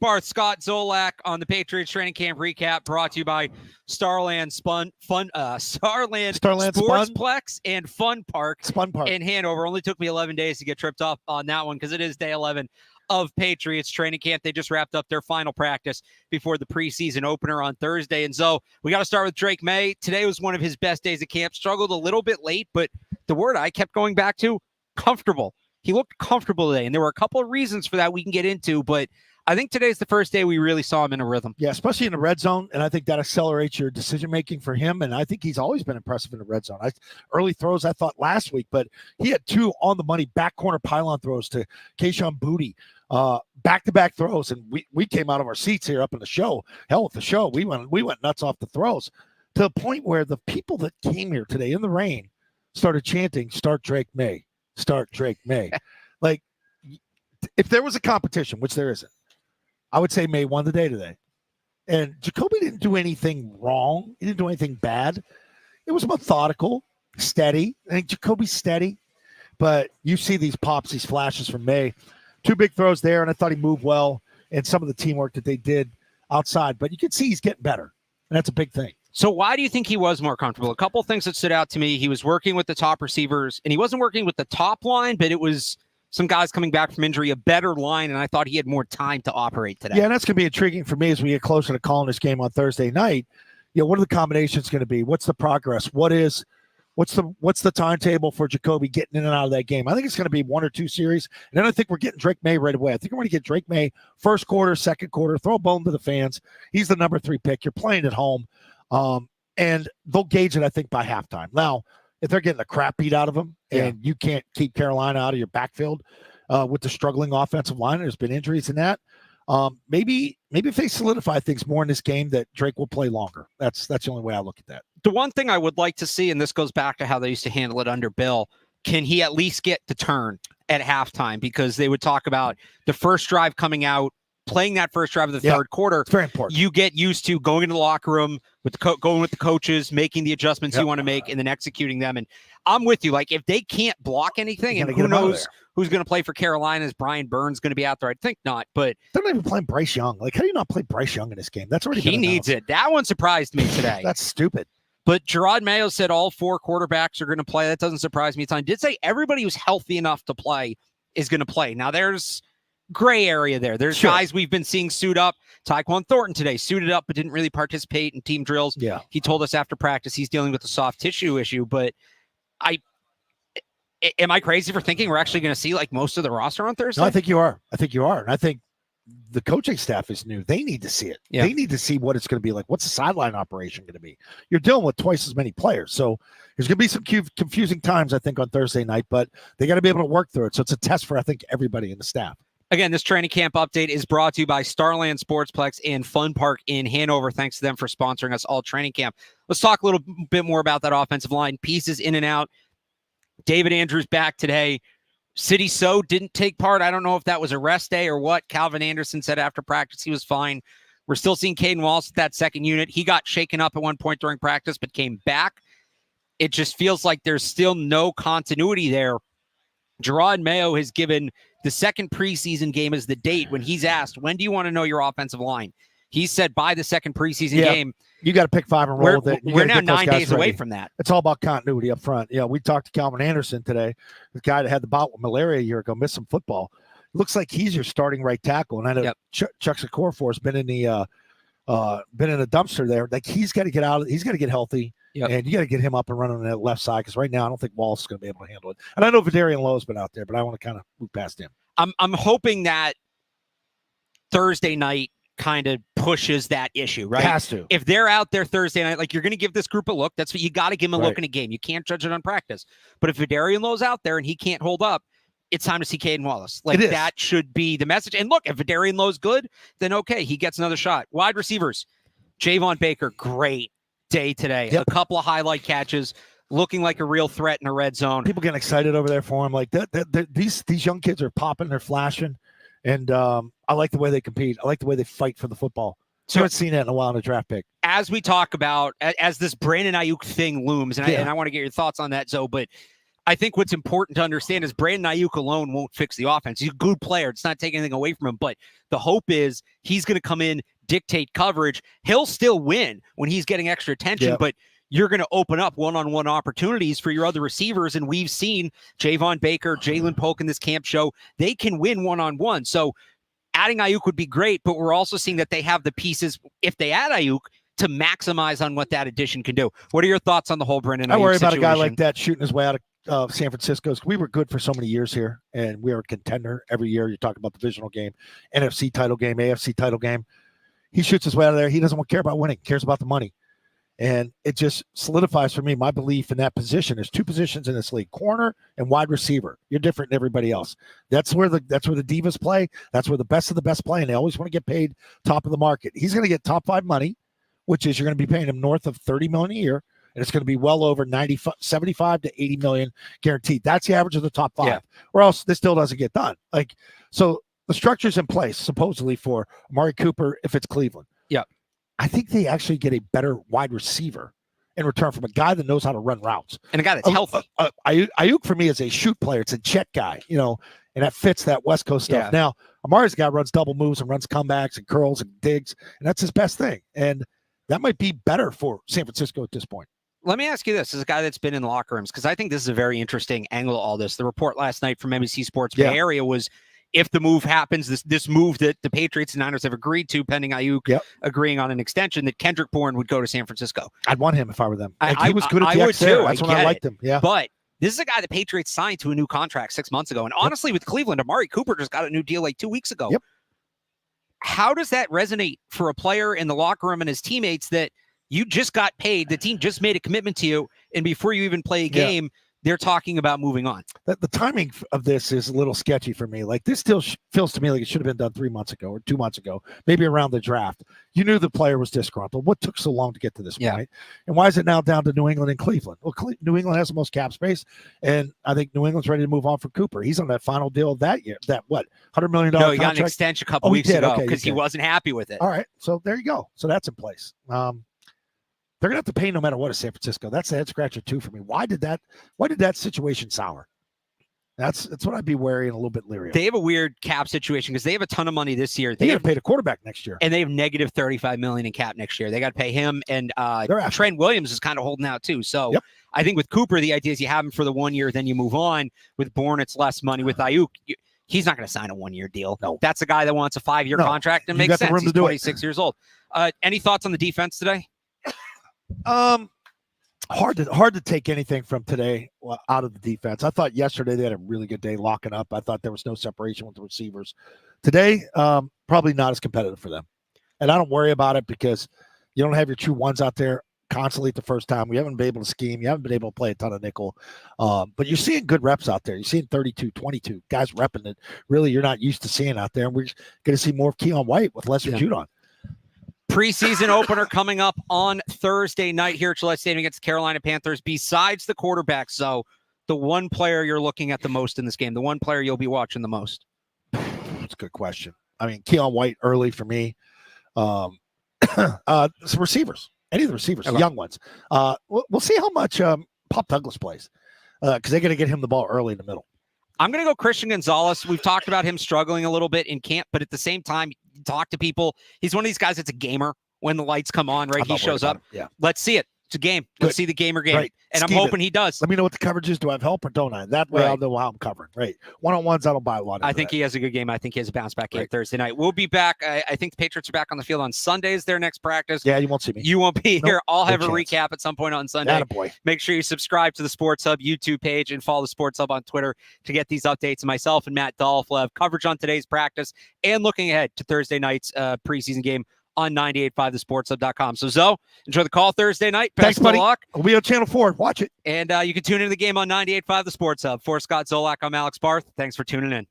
Barth, Scott Zolak on the Patriots training camp recap, brought to you by Starland Sportsplex and Fun Park in Hanover. Only took me 11 days to get tripped up on that one because it is day 11 of Patriots training camp. They just wrapped up their final practice before the preseason opener on Thursday. And so we got to start with Drake Maye. Today was one of his best days of camp. Struggled a little bit late, but the word I kept going back to, comfortable. He looked comfortable today, and there were a couple of reasons for that we can get into, but I think today's the first day we really saw him in a rhythm. Yeah, especially in the red zone, and I think that accelerates your decision-making for him, and I think he's always been impressive in the red zone. Early throws, I thought, last week, but he had 2 on-the-money back corner pylon throws to Kayshon Boutte, back-to-back throws, and we came out of our seats here up in the show. Hell with the show. We went nuts off the throws to the point where the people that came here today in the rain started chanting, "Start Drake Maye, start Drake Maye." Like, if there was a competition, which there isn't, I would say Maye won the day today. And Jacoby didn't do anything wrong. He didn't do anything bad. It was methodical, steady. I think Jacoby's steady. But you see these pops, these flashes from Maye. 2 big throws there, and I thought he moved well and some of the teamwork that they did outside. But you can see he's getting better, and that's a big thing. So why do you think he was more comfortable? A couple of things that stood out to me. He was working with the top receivers, and he wasn't working with the top line, but it was some guys coming back from injury, a better line, and I thought he had more time to operate today. Yeah, and that's going to be intriguing for me as we get closer to calling this game on Thursday night. You know, what are the combinations going to be? What's the progress? What's the timetable for Jacoby getting in and out of that game? I think it's going to be 1 or 2 series, and then I think we're getting Drake Maye right away. I think we're going to get Drake Maye first quarter, second quarter, throw a bone to the fans. He's the number 3 pick. You're playing at home, and they'll gauge it, I think, by halftime. Now, if they're getting the crap beat out of them and you can't keep Carolina out of your backfield with the struggling offensive line, there's been injuries in that. Maybe if they solidify things more in this game, that Drake will play longer. That's the only way I look at that. The one thing I would like to see, and this goes back to how they used to handle it under Bill, can he at least get the turn at halftime? Because they would talk about the first drive coming out, playing that first drive of the third quarter. It's very important. You get used to going into the locker room with going with the coaches, making the adjustments you want to make, and then executing them. And I'm with you. Like, if they can't block anything, and who knows who's going to play for Carolina? Is Brian Burns going to be out there? I think not. But they're not even playing Bryce Young. Like, how do you not play Bryce Young in this game? That's already he needs it. That one surprised me today. That's stupid. But Gerard Mayo said all 4 quarterbacks are going to play. That doesn't surprise me a ton. Did say everybody who's healthy enough to play is going to play. Now, there's gray area there. There's guys we've been seeing suit up. Tyquan Thornton today suited up but didn't really participate in team drills. Yeah. He told us after practice he's dealing with a soft tissue issue, but am I crazy for thinking we're actually going to see like most of the roster on Thursday? No, I think you are. And I think the coaching staff is new. They need to see it. Yeah. They need to see what it's going to be like. What's the sideline operation going to be? You're dealing with twice as many players. So there's going to be some confusing times, I think, on Thursday night, but they got to be able to work through it. So it's a test for, I think, everybody in the staff. Again, this training camp update is brought to you by Starland Sportsplex and Fun Park in Hanover. Thanks to them for sponsoring us all training camp. Let's talk a little bit more about that offensive line. Pieces in and out. David Andrews back today. City So didn't take part. I don't know if that was a rest day or what. Calvin Anderson said after practice he was fine. We're still seeing Caden Wallace at that second unit. He got shaken up at one point during practice but came back. It just feels like there's still no continuity there. Gerard Mayo has given the second preseason game as the date when he's asked, when do you want to know your offensive line? He said by the second preseason game. You got to pick 5 and roll with it. We're now 9 days away from that. It's all about continuity up front. Yeah, we talked to Calvin Anderson today, the guy that had the bout with malaria a year ago, missed some football. Looks like he's your starting right tackle. And I know Chuck Secorifor has been in a dumpster there. Like, he's got to get out. He's got to get healthy. Yep. And you got to get him up and running on that left side because right now I don't think Wallace is going to be able to handle it. And I know Vidarian Lowe's been out there, but I want to kind of move past him. I'm hoping that Thursday night kind of pushes that issue, right? It has to. If they're out there Thursday night, like, you're going to give this group a look. That's what you got to give them a look in a game. You can't judge it on practice. But if Vidarian Lowe's out there and he can't hold up, it's time to see Caden Wallace. Like, that should be the message. And look, if Vidarian Lowe's good, then okay, he gets another shot. Wide receivers, Javon Baker, great day today. A couple of highlight catches, looking like a real threat in the red zone. People getting excited over there for him. Like, these young kids are popping, they're flashing, and I like the way they compete. I like the way they fight for the football. So I haven't seen that in a while in a draft pick. As we talk about, as this Brandon Ayuk thing looms, and I want to get your thoughts on that, Zoe, but I think what's important to understand is Brandon Ayuk alone won't fix the offense. He's a good player. It's not taking anything away from him, but the hope is he's going to come in, dictate coverage. He'll still win when he's getting extra attention, but you're going to open up one-on-one opportunities for your other receivers. And we've seen Javon Baker, Jalen Polk in this camp show, they can win one-on-one. So adding Ayuk would be great, but we're also seeing that they have the pieces, if they add Ayuk, to maximize on what that addition can do. What are your thoughts on the whole Brandon Ayuk I worry about situation? a guy like that shooting his way out of San Francisco. We were good for so many years here, and we were a contender every year. You talk about the divisional game, NFC title game, AFC title game. He shoots his way out of there. He doesn't care about winning. He cares about the money. And it just solidifies for me my belief in that position. There's two positions in this league, corner and wide receiver. You're different than everybody else. That's where the divas play. That's where the best of the best play, and they always want to get paid top of the market. He's going to get top 5 money, which is you're going to be paying him north of $30 million a year, and it's going to be well over 75 to 80 million guaranteed. That's the average of the top 5, or else this still doesn't get done. So the structure's in place supposedly for Amari Cooper if it's Cleveland. Yeah. I think they actually get a better wide receiver in return from a guy that knows how to run routes. And a guy that's healthy. Ayuk for me is a shoot player. It's a jet guy, and that fits that West Coast stuff. Yeah. Now, Amari's guy runs double moves and runs comebacks and curls and digs, and that's his best thing. And that might be better for San Francisco at this point. Let me ask you this, as a guy that's been in locker rooms, because I think this is a very interesting angle of all this. The report last night from NBC Sports Bay Area was, if the move happens, this move that the Patriots and Niners have agreed to, pending Ayuk agreeing on an extension, that Kendrick Bourne would go to San Francisco. I'd want him if I were them. He was good at the X there. That's when I liked him. Yeah. But this is a guy the Patriots signed to a new contract 6 months ago. And honestly, with Cleveland, Amari Cooper just got a new deal like 2 weeks ago. Yep. How does that resonate for a player in the locker room and his teammates that you just got paid, the team just made a commitment to you, and before you even play a game, they're talking about moving on? The timing of this is a little sketchy for me. This still feels to me like it should have been done 3 months ago or 2 months ago, maybe around the draft. You knew the player was disgruntled. What took so long to get to this point? And why is it now down to New England and Cleveland? Well, New England has the most cap space, and I think New England's ready to move on from Cooper. He's on that final deal of that year. That $100 million No, he contract? got an extension a couple weeks ago because he wasn't happy with it. All right, so there you go. So that's in place. They're going to have to pay no matter what at San Francisco. That's the head scratcher too for me. Why did that situation sour? That's what I'd be wary and a little bit leery of. They have a weird cap situation because they have a ton of money this year. They have paid a quarterback next year, and they have negative $35 million in cap next year. They got to pay him, and Trent Williams is kind of holding out too. So I think with Cooper, the idea is you have him for the 1 year, then you move on. With Bourne, it's less money. With Ayuk, he's not going to sign a 1 year deal. No, that's a guy that wants a 5-year contract and makes sense. He's 26 years old. Any thoughts on the defense today? Hard to take anything from today out of the defense. I thought yesterday they had a really good day locking up. I thought there was no separation with the receivers. Today, probably not as competitive for them. And I don't worry about it because you don't have your true ones out there constantly at the first time. We haven't been able to scheme. You haven't been able to play a ton of nickel. But you're seeing good reps out there. You're seeing 32, 22 guys repping it. Really, you're not used to seeing out there. And we're going to see more of Keon White with lesser Judon. Preseason opener coming up on Thursday night here at Gillette Stadium against the Carolina Panthers. Besides the quarterback, so the one player you're looking at the most in this game, the one player you'll be watching the most? That's a good question. I mean, Keon White early for me. Some receivers, any of the receivers, the young ones. We'll see how much Pop Douglas plays because they're going to get him the ball early in the middle. I'm going to go Christian Gonzalez. We've talked about him struggling a little bit in camp, but at the same time, talk to people. He's one of these guys that's a gamer when the lights come on, right? He shows up. Yeah. Let's see it. It's a game. Let's see the gamer game. Right. And I'm hoping he does. Let me know what the coverage is. Do I have help or don't I? That way I'll know how I'm covering. Right. One-on-ones, I don't buy a lot of I think he has a good game. I think he has a bounce back game Thursday night. We'll be back. I think the Patriots are back on the field on Sundays, their next practice. Yeah, you won't see me. You won't be here. I'll have a recap at some point on Sunday. Attaboy. Make sure you subscribe to the Sports Hub YouTube page and follow the Sports Hub on Twitter to get these updates. Myself and Matt Dolph will have coverage on today's practice and looking ahead to Thursday night's preseason game on 98.5thesportshub.com. So, Zoe, enjoy the call Thursday night. Thanks, buddy. Luck. We'll be on Channel 4. Watch it. And you can tune into the game on 98.5 The Sports Hub. For Scott Zolak, I'm Alex Barth. Thanks for tuning in.